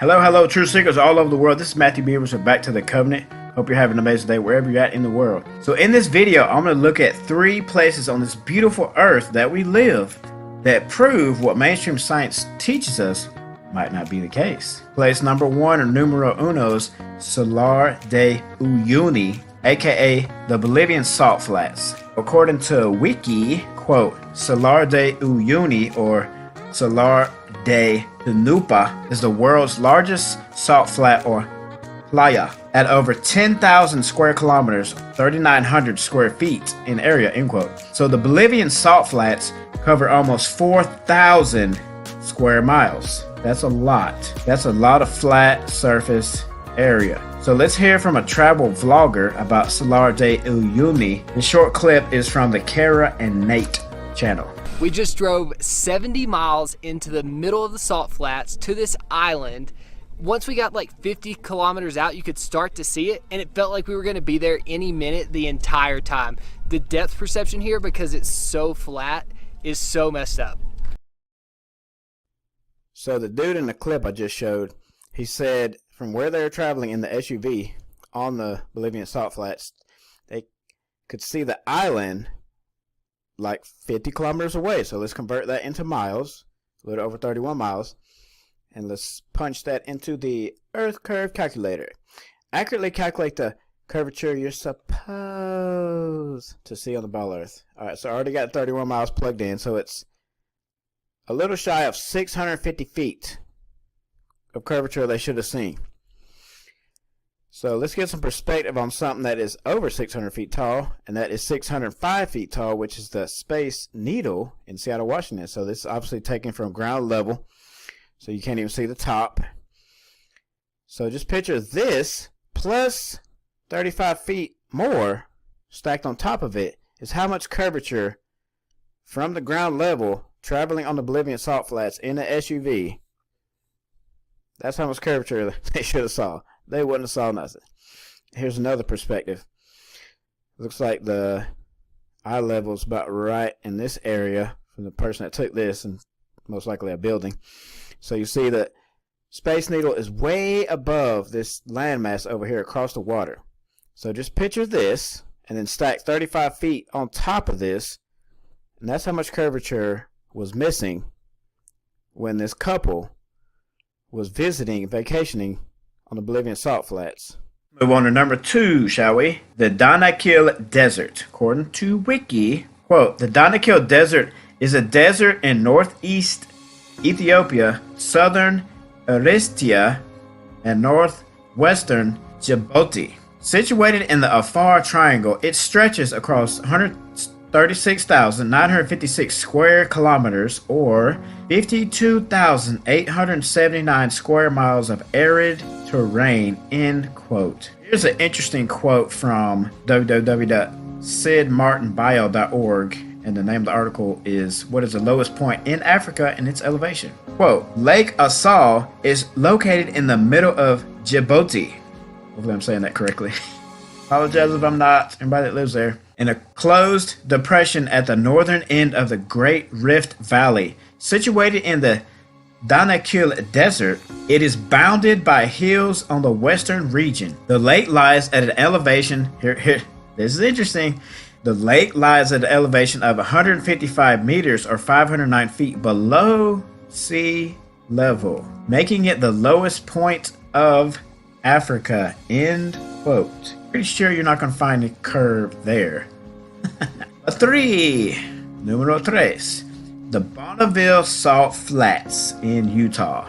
Hello, hello, true seekers all over the world. This is Matthew Beavers with Back to the Covenant. Hope you're having an amazing day wherever you're at in the world. So in this video, I'm going to look at 3 places on this beautiful earth that we live that prove what mainstream science teaches us might not be the case. Place number 1, or numero uno's, Salar de Uyuni, aka the Bolivian Salt Flats. According to Wiki, quote, Salar de Uyuni, or Salar de Unupa, is the world's largest salt flat, or playa, at over 10,000 square kilometers, 3,900 square feet in area, end quote. So the Bolivian salt flats cover almost 4,000 square miles. That's a lot. That's a lot of flat surface area. So let's hear from a travel vlogger about Salar de Uyuni. The short clip is from the Kara and Nate channel. We just drove 70 miles into the middle of the salt flats to this island. Once we got like 50 kilometers out, you could start to see it, and it felt like we were going to be there any minute the entire time. The depth perception here, because it's so flat, is so messed up. So the dude in the clip I just showed, he said from where they were traveling in the SUV on the Bolivian salt flats, they could see the island like 50 kilometers away. So let's convert that into miles, a little over 31 miles, and let's punch that into the Earth curve calculator. Accurately calculate the curvature you're supposed to see on the ball Earth. Alright, so I already got 31 miles plugged in, so it's a little shy of 650 feet of curvature they should have seen. So let's get some perspective on something that is over 600 feet tall, and that is 605 feet tall, which is the Space Needle in Seattle, Washington. So this is obviously taken from ground level, so you can't even see the top. So just picture this plus 35 feet more stacked on top of it is how much curvature from the ground level traveling on the Bolivian salt flats in an SUV. That's how much curvature they should have saw. They wouldn't have saw nothing. Here's another perspective. Looks like the eye level is about right in this area from the person that took this, and most likely a building. So you see that Space Needle is way above this landmass over here across the water. So just picture this and then stack 35 feet on top of this, and that's how much curvature was missing when this couple was vacationing on the Bolivian salt flats. Move on to number 2, shall we? The Danakil Desert. According to Wiki, quote, the Danakil Desert is a desert in northeast Ethiopia, southern Eritrea, and northwestern Djibouti. Situated in the Afar Triangle, it stretches across 136,956 square kilometers, or 52,879 square miles of arid terrain, end quote. Here's an interesting quote from www.sidmartinbio.org, and the name of the article is, what is the lowest point in Africa and its elevation? Quote, Lake Assal is located in the middle of Djibouti. Hopefully I'm saying that correctly. Apologize if I'm not. Anybody that lives there. In a closed depression at the northern end of the Great Rift Valley, situated in the Danakil Desert, it is bounded by hills on the western region. The lake lies at an elevation, this is interesting, the lake lies at an elevation of 155 meters or 509 feet below sea level, making it the lowest point of Africa, end quote. Pretty sure you're not going to find a curve there. 3, numero 3, the Bonneville Salt Flats in Utah.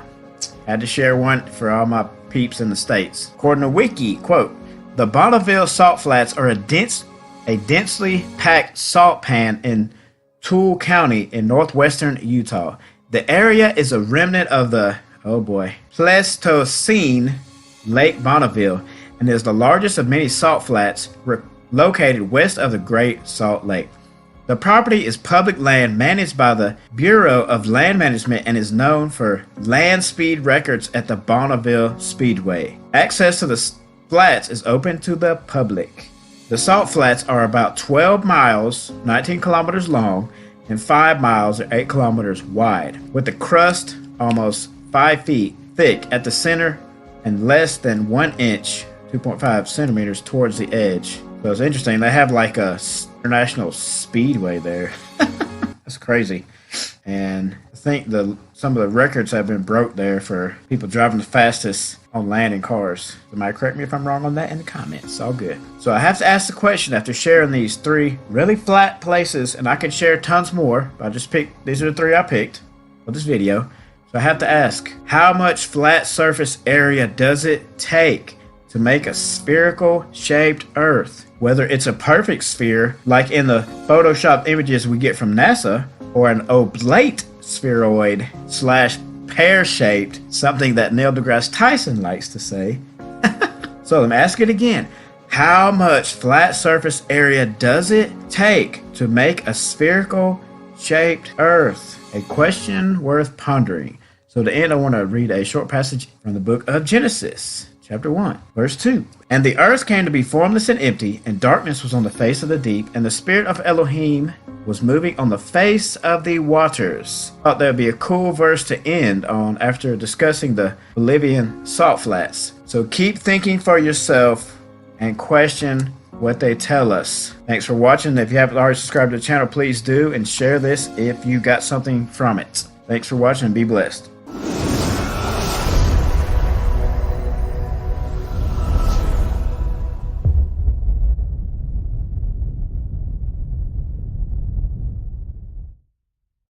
Had to share one for all my peeps in the States. According to Wiki, quote, the Bonneville Salt Flats are a densely packed salt pan in Toole County in northwestern Utah. The area is a remnant of the, Pleistocene Lake Bonneville, and is the largest of many salt flats located west of the Great Salt Lake. The property is public land managed by the Bureau of Land Management and is known for land speed records at the Bonneville Speedway. Access to the flats is open to the public. The salt flats are about 12 miles, 19 kilometers long, and 5 miles or 8 kilometers wide, with the crust almost 5 feet thick at the center and less than 1 inch, 2.5 centimeters towards the edge. So it's interesting. They have like a international speedway there. That's crazy. And I think some of the records have been broke there for people driving the fastest on land in cars. Somebody correct me if I'm wrong on that in the comments. All good. So I have to ask the question after sharing these 3 really flat places, and I could share tons more, but I just picked, these are the 3 I picked for this video. So I have to ask, how much flat surface area does it take to make a spherical shaped Earth? Whether it's a perfect sphere, like in the Photoshop images we get from NASA, or an oblate spheroid / pear-shaped, something that Neil deGrasse Tyson likes to say. So let me ask it again. How much flat surface area does it take to make a spherical shaped Earth? A question worth pondering. So to end, I want to read a short passage from the book of Genesis, chapter 1, verse 2. And the earth came to be formless and empty, and darkness was on the face of the deep, and the spirit of Elohim was moving on the face of the waters. Thought that would be a cool verse to end on after discussing the Bolivian salt flats. So keep thinking for yourself and question what they tell us. Thanks for watching. If you haven't already subscribed to the channel, please do, and share this if you got something from it. Thanks for watching and be blessed.